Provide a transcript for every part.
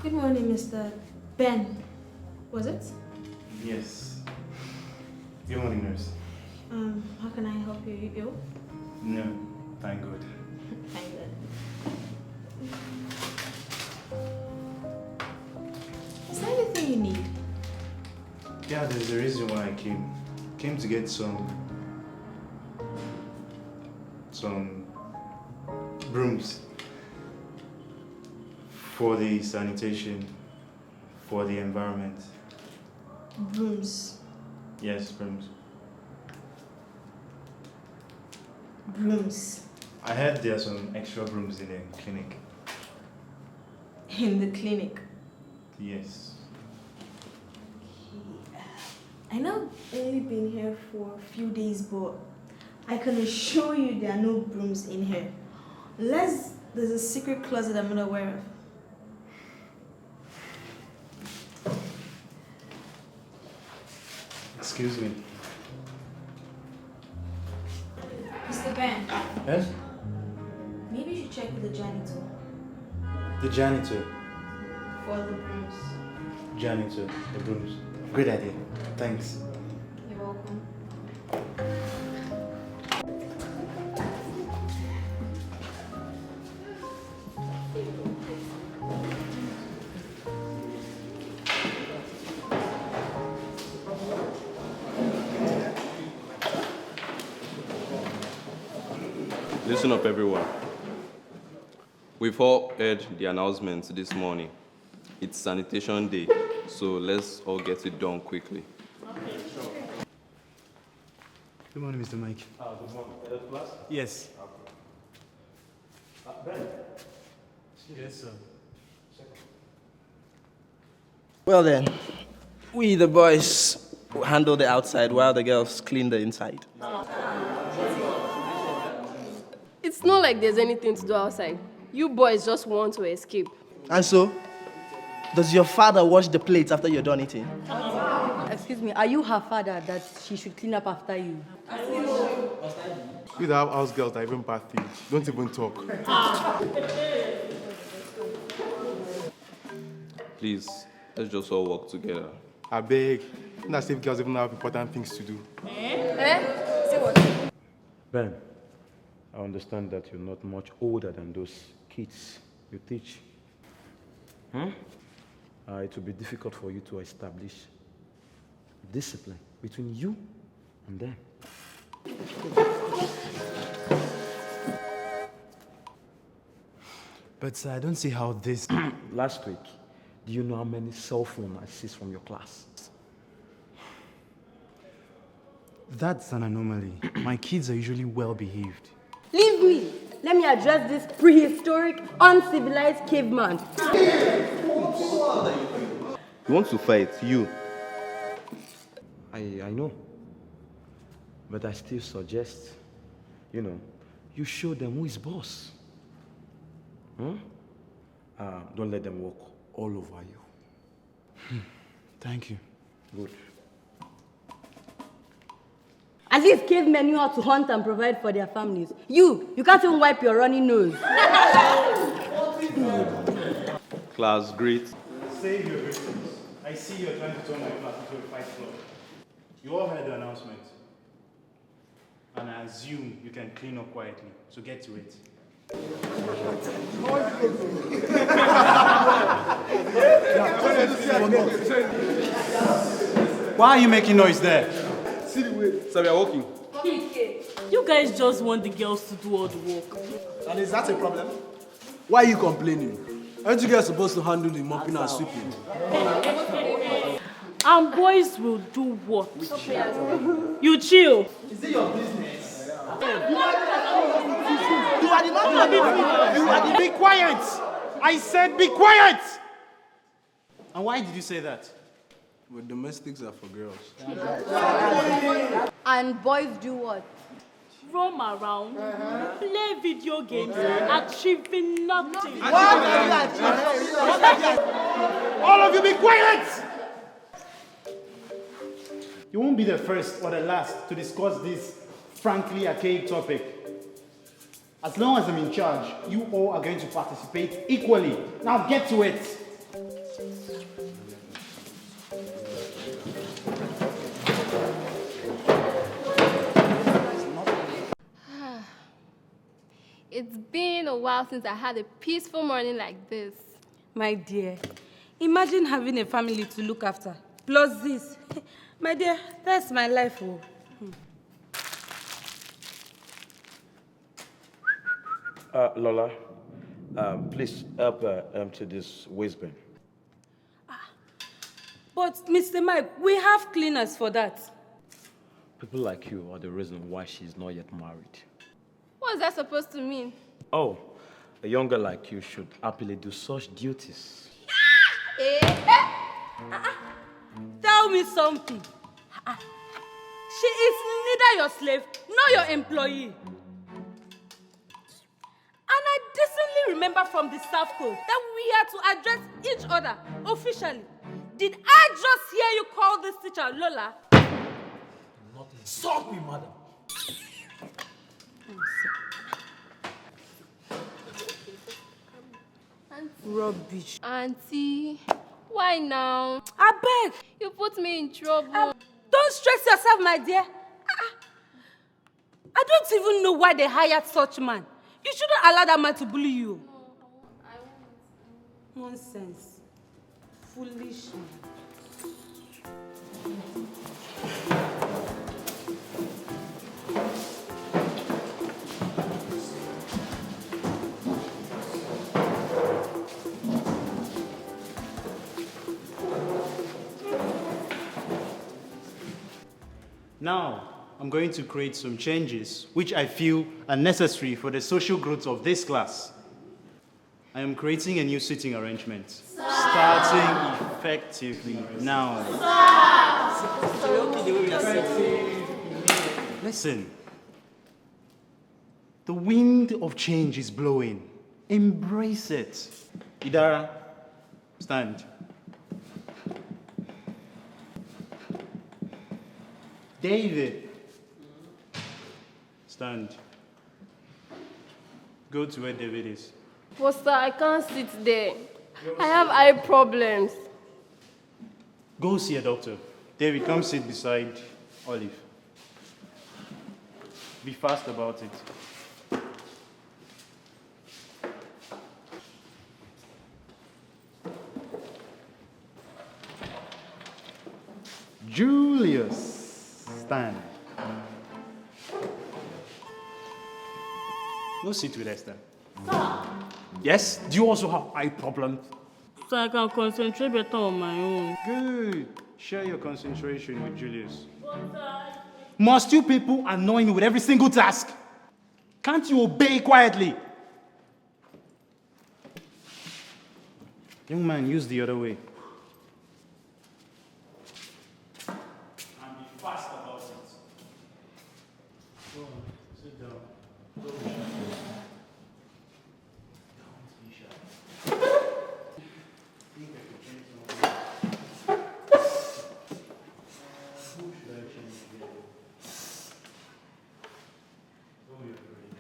Good morning, Mr. Ben. Was it? Yes. Good morning, nurse. How can I help you? You ill? No, thank God. Thank God. Is there anything you need? Yeah, there's a reason why I came. Came to get some brooms for the sanitation, for the environment. Brooms. Yes, brooms. Brooms. I heard there are some extra brooms in the clinic. In the clinic? Yes. I know I've only been here for a few days, but I can assure you there are no brooms in here. Unless there's a secret closet I'm not aware of. Excuse me. Mr. Ben. Yes? Maybe you should check with the janitor. The janitor. For the brooms. Janitor, the brooms. Great idea. Thanks. You're welcome. Listen up, everyone. We've all heard the announcements this morning. It's sanitation day, so let's all get it done quickly. Good morning, Mr. Mike. Good morning. Class? Yes. Ben. Yes, sir. Well then, we the boys will handle the outside while the girls clean the inside. It's not like there's anything to do outside. You boys just want to escape. And so, does your father wash the plates after you're done eating? Excuse me, are you her father that she should clean up after you? You have house girls that even bath you. Don't even talk. Please, let's just all work together. I beg. Not if girls even have important things to do. Say what? Ben, I understand that you're not much older than those kids you teach. It will be difficult for you to establish discipline between you and them. But I don't see how this... Last week, do you know how many cell phone I seized from your class? That's an anomaly. My kids are usually well behaved. Leave me! Let me address this prehistoric, uncivilized caveman. You want to fight, you? I know. But I still suggest, you show them who is boss. Don't let them walk all over you. Thank you. Good. At least cavemen knew how to hunt and provide for their families. You can't even wipe your runny nose. Class, great. Save your victims. I see you're trying to turn my class into a fight club. You all heard the announcement. And I assume you can clean up quietly. So get to it. Why are you making noise there? So we are walking. You guys just want the girls to do all the work. And is that a problem? Why are you complaining? Aren't you guys supposed to handle the mopping and sweeping? And boys will do what? You chill. Is it your business? Be quiet! I said be quiet! And why did you say that? Well, domestics are for girls. And boys do what? Roam around, play video games, achieving nothing. All of you be quiet! You won't be the first or the last to discuss this frankly archaic topic. As long as I'm in charge, you all are going to participate equally. Now get to it. It's been a while since I had a peaceful morning like this. My dear, imagine having a family to look after. Plus this. My dear, that's my life. Oh. Lola, please help empty this waste bin. But, Mr. Mike, we have cleaners for that. People like you are the reason why she's not yet married. What's that supposed to mean? Oh, a young girl like you should happily do such duties. Tell me something. She is neither your slave nor your employee. And I distinctly remember from the staff code that we had to address each other officially. Did I just hear you call this teacher Lola? Not insult me, madam. Rubbish. Auntie, why now? I beg. You put me in trouble. Don't stress yourself, my dear. I don't even know why they hired such man. You shouldn't allow that man to bully you. No, I won't. Nonsense. Foolish man. Now, I'm going to create some changes which I feel are necessary for the social growth of this class. I am creating a new seating arrangement, starting effectively now. Listen, the wind of change is blowing. Embrace it. Idara, stand. David, stand. Go to where David is. But sir, I can't sit there. I have eye problems. Go see a doctor. David, come sit beside Olive. Be fast about it. Julius, stand. Go sit with Esther. Yes? Do you also have eye problems? So I can concentrate better on my own. Good. Share your concentration with Julius. Must you people annoy me with every single task? Can't you obey quietly? Young man, use the other way. And be fast about it. Go on, sit down. Don't be shy. Don't be shy. Think I could change something. Who should I change here? Don't be afraid.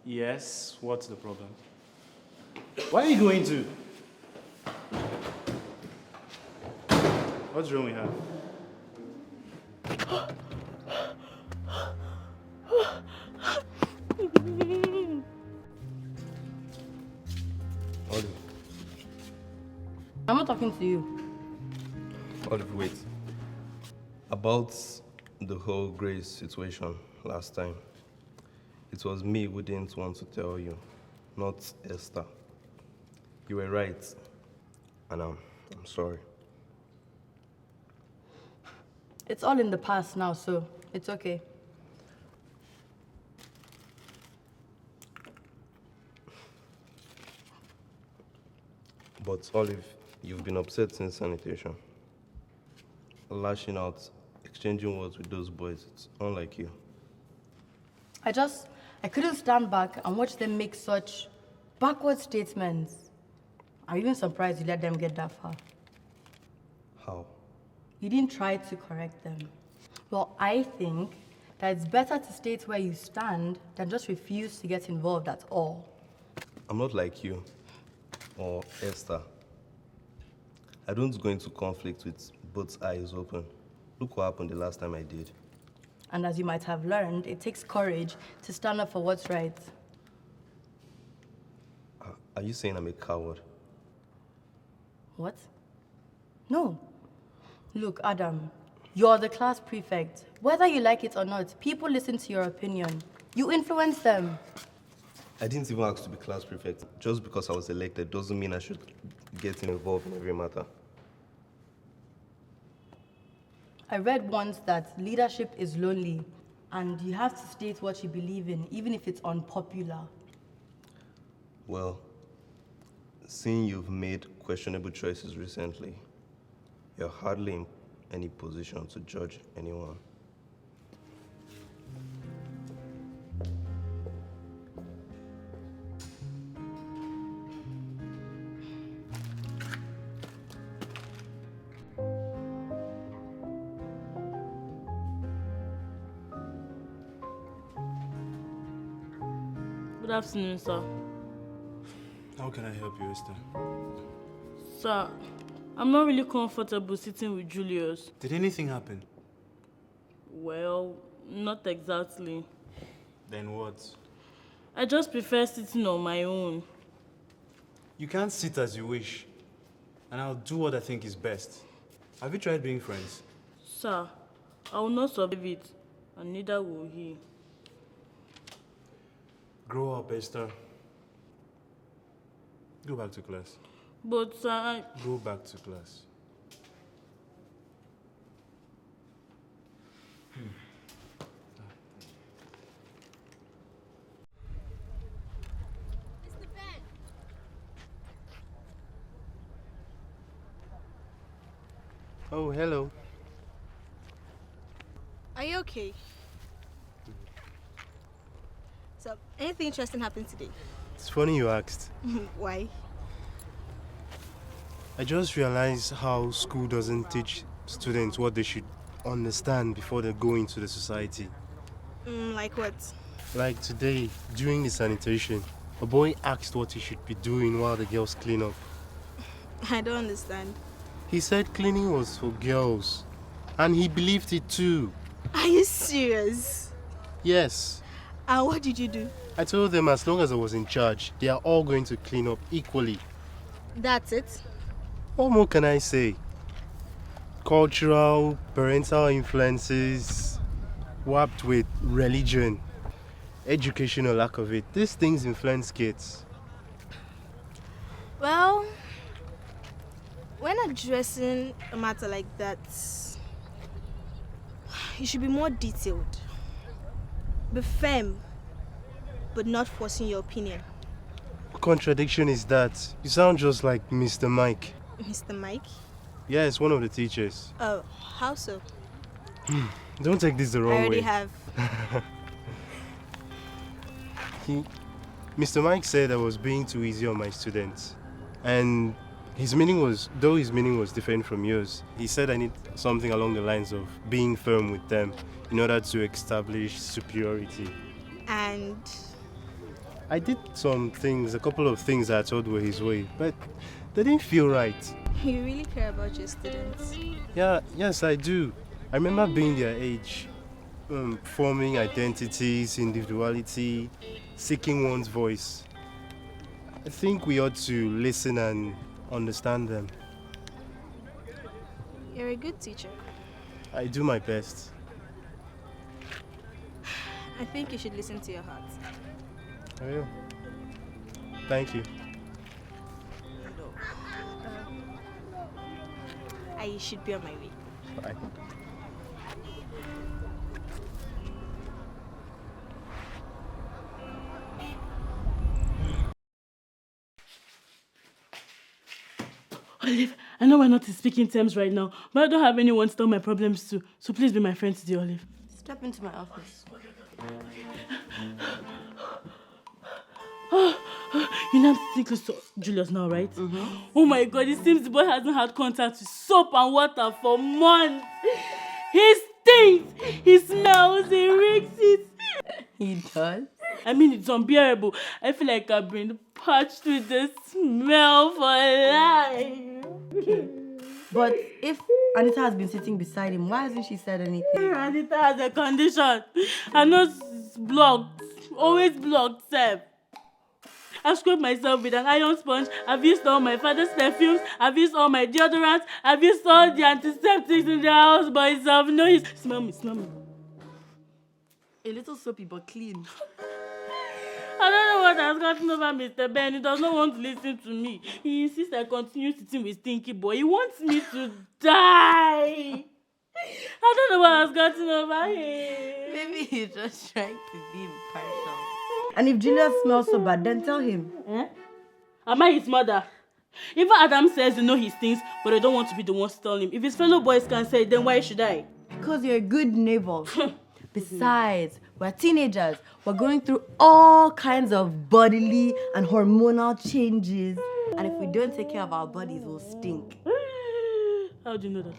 Yes, what's the problem? Where are you going to? What's wrong with her? Olive, I'm not talking to you. Olive, wait. About the whole Grace situation last time, it was me who didn't want to tell you, not Esther. You were right, and I'm sorry. It's all in the past now, so It's okay. But Olive, you've been upset since sanitation. Lashing out, exchanging words with those boys, it's unlike you. I couldn't stand back and watch them make such backward statements. I'm even surprised you let them get that far. How? You didn't try to correct them. Well, I think that it's better to state where you stand than just refuse to get involved at all. I'm not like you or Esther. I don't go into conflict with both eyes open. Look what happened the last time I did. And as you might have learned, it takes courage to stand up for what's right. Are you saying I'm a coward? What? No. Look, Adam, you're the class prefect. Whether you like it or not, people listen to your opinion. You influence them. I didn't even ask to be class prefect. Just because I was elected doesn't mean I should get involved in every matter. I read once that leadership is lonely, and you have to state what you believe in, even if it's unpopular. Well, seeing you've made questionable choices recently, you're hardly in any position to judge anyone. Good afternoon, sir. How can I help you, Esther? Sir, I'm not really comfortable sitting with Julius. Did anything happen? Well, not exactly. Then what? I just prefer sitting on my own. You can't sit as you wish, and I'll do what I think is best. Have you tried being friends? Sir, I will not survive it, and neither will he. Grow up, Esther. Go back to class. But, sir, Go back to class. Oh, hello. Are you okay? So, anything interesting happened today? It's funny you asked. Why? I just realized how school doesn't teach students what they should understand before they go into the society. Like what? Like today, during the sanitation, a boy asked what he should be doing while the girls clean up. I don't understand. He said cleaning was for girls, and he believed it too. Are you serious? Yes. And what did you do? I told them as long as I was in charge, they are all going to clean up equally. That's it? What more can I say? Cultural, parental influences, warped with religion, education or lack of it. These things influence kids. Well, when addressing a matter like that, you should be more detailed. Be firm, but not forcing your opinion. What contradiction is that? You sound just like Mr. Mike. Mr. Mike? Yes, one of the teachers. Oh, how so? Don't take this the wrong way. I already have. Mr. Mike said I was being too easy on my students. And his meaning was different from yours. He said I need something along the lines of being firm with them in order to establish superiority. And? I did a couple of things that I thought were his way, but they didn't feel right. You really care about your students? Yes, I do. I remember being their age, forming identities, individuality, seeking one's voice. I think we ought to listen and understand them. You're a good teacher. I do my best. I think you should listen to your heart. I will. Thank you. I should be on my way. Bye. Olive, I know we're not in speaking terms right now, but I don't have anyone to tell my problems to. So please be my friend today, Olive. Step into my office. You know I'm sitting close to Julius now, right? Oh my God, it seems the boy hasn't had contact with soap and water for months. He stinks, he smells, he reeks it. He does? I mean, it's unbearable. I feel like I've been parched with the smell for life. But if Anita has been sitting beside him, why hasn't she said anything? Anita has a condition. Her nose is blocked. Always blocked, Seb. I've scrubbed myself with an iron sponge. I've used all my father's perfumes. I've used all my deodorants. I've used all the antiseptics in the house, but it's of no use. Smell me, smell me. A little soapy, but clean. I don't know what has gotten over Mr. Ben. He does not want to listen to me. He insists I continue sitting with Stinky Boy. He wants me to die. I don't know what has gotten over him. Maybe he's just trying to be impartial. And if Julius smells so bad, then tell him. Am I his mother? Even Adam says they know his things, but they don't want to be the ones to tell him. If his fellow boys can say it, then why should I? Because you're a good neighbor. Besides, we're teenagers. We're going through all kinds of bodily and hormonal changes. And if we don't take care of our bodies, we'll stink. How do you know that?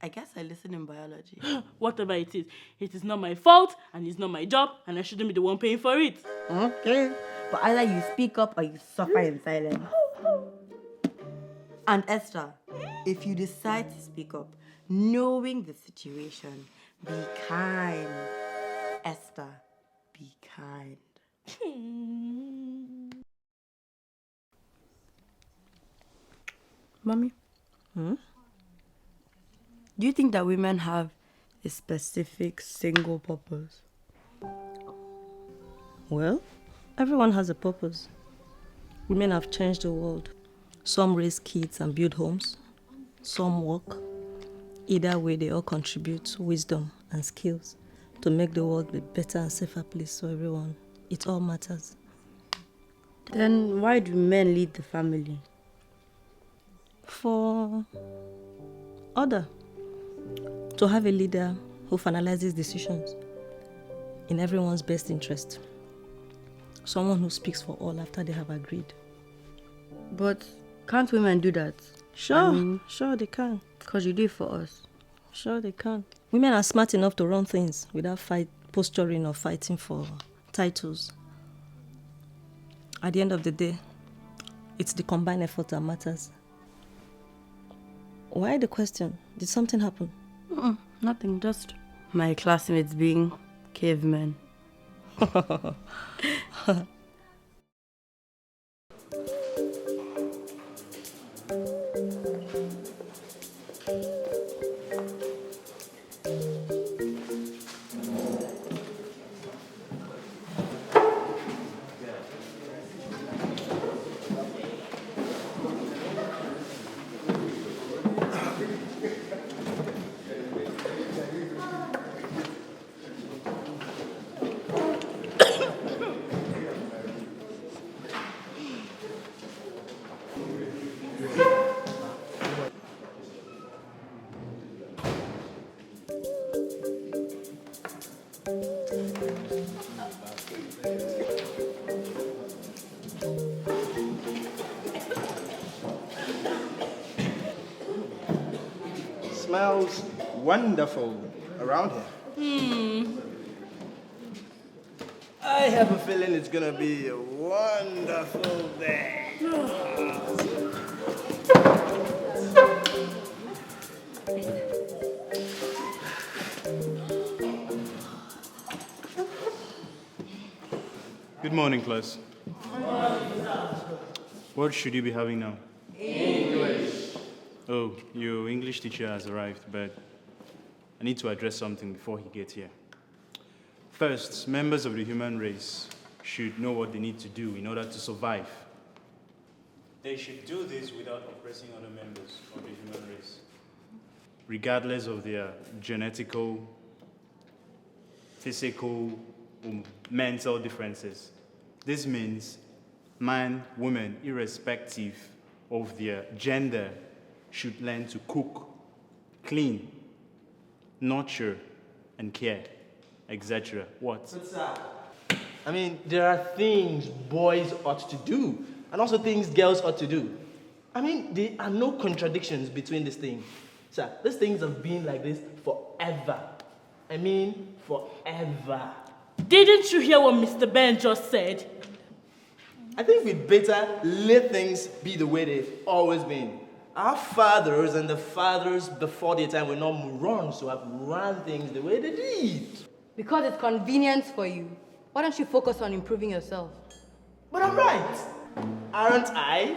I guess I listen in biology. Whatever it is not my fault, and it's not my job, and I shouldn't be the one paying for it. Okay. But either you speak up or you suffer in silence. And Esther, if you decide to speak up, knowing the situation, be kind. Esther, be kind. Mommy? Do you think that women have a specific single purpose? Well, everyone has a purpose. Women have changed the world. Some raise kids and build homes. Some work. Either way, they all contribute wisdom and skills to make the world a better and safer place for everyone. It all matters. Then why do men lead the family? For order. To have a leader who finalizes decisions in everyone's best interest. Someone who speaks for all after they have agreed. But can't women do that? Sure, sure they can. Because you do it for us. Sure they can. Women are smart enough to run things without posturing or fighting for titles. At the end of the day, it's the combined effort that matters. Why the question? Did something happen? Nothing, just my classmates being cavemen. Smells wonderful around here. I have a feeling it's gonna be a wonderful day. Good morning, class. What should you be having now? English. Oh, your English teacher has arrived, but I need to address something before he gets here. First, members of the human race should know what they need to do in order to survive. They should do this without oppressing other members of the human race, regardless of their genetical, physical, or mental differences. This means man, woman, irrespective of their gender should learn to cook, clean, nurture, and care, etc. What? But sir, I mean, there are things boys ought to do, and also things girls ought to do. I mean, there are no contradictions between these things. Sir, these things have been like this forever. I mean, forever. Didn't you hear what Mr. Ben just said? I think we'd better let things be the way they've always been. Our fathers and the fathers before their time were not morons who have run things the way they did. Because it's convenient for you. Why don't you focus on improving yourself? But I'm right. Aren't I?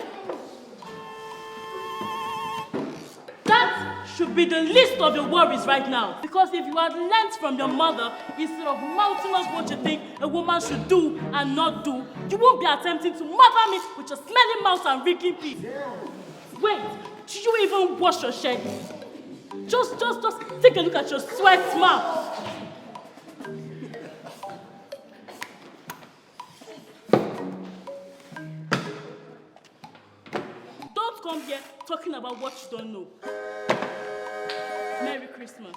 That should be the least of your worries right now. Because if you had learnt from your mother, instead of mouthing us what you think a woman should do and not do, you won't be attempting to mother me with your smelly mouth and reeking teeth. Wait, do you even wash your shirt? Just take a look at your sweat mouth. Don't come here talking about what you don't know. Merry Christmas.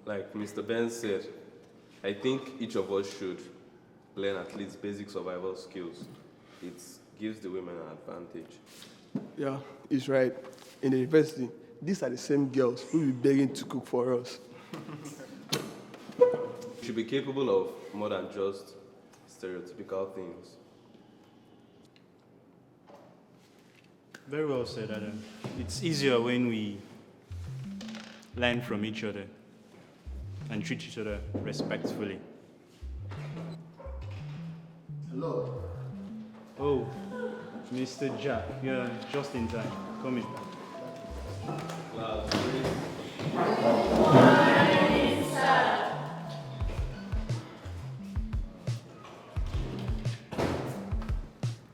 Like Mr. Ben said, I think each of us should learn at least basic survival skills. It gives the women an advantage. Yeah, he's right. In the university, these are the same girls who will be begging to cook for us. You should be capable of more than just stereotypical things. Very well said, Adam. It's easier when we learn from each other and treat each other respectfully. Hello. Oh, Mr. Jack, you're just in time. Come in.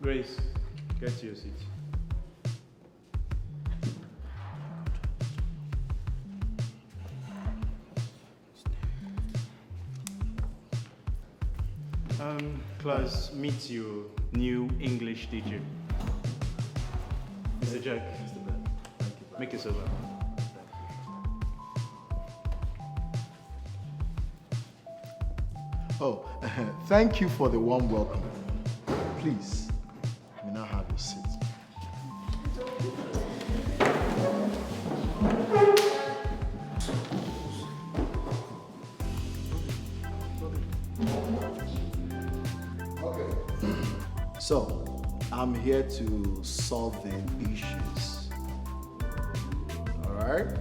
Grace, get to your seat. Class, meet your new English teacher. Mr. Jack, make yourself up. Oh, thank you for the warm welcome. Please, you now have your seat. So, I'm here to solve the issues. Alright?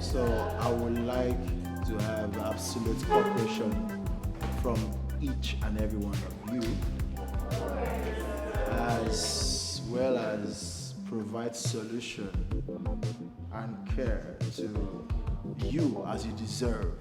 So, I would like to have absolute cooperation from each and every one of you, as well as provide solution and care to you as you deserve.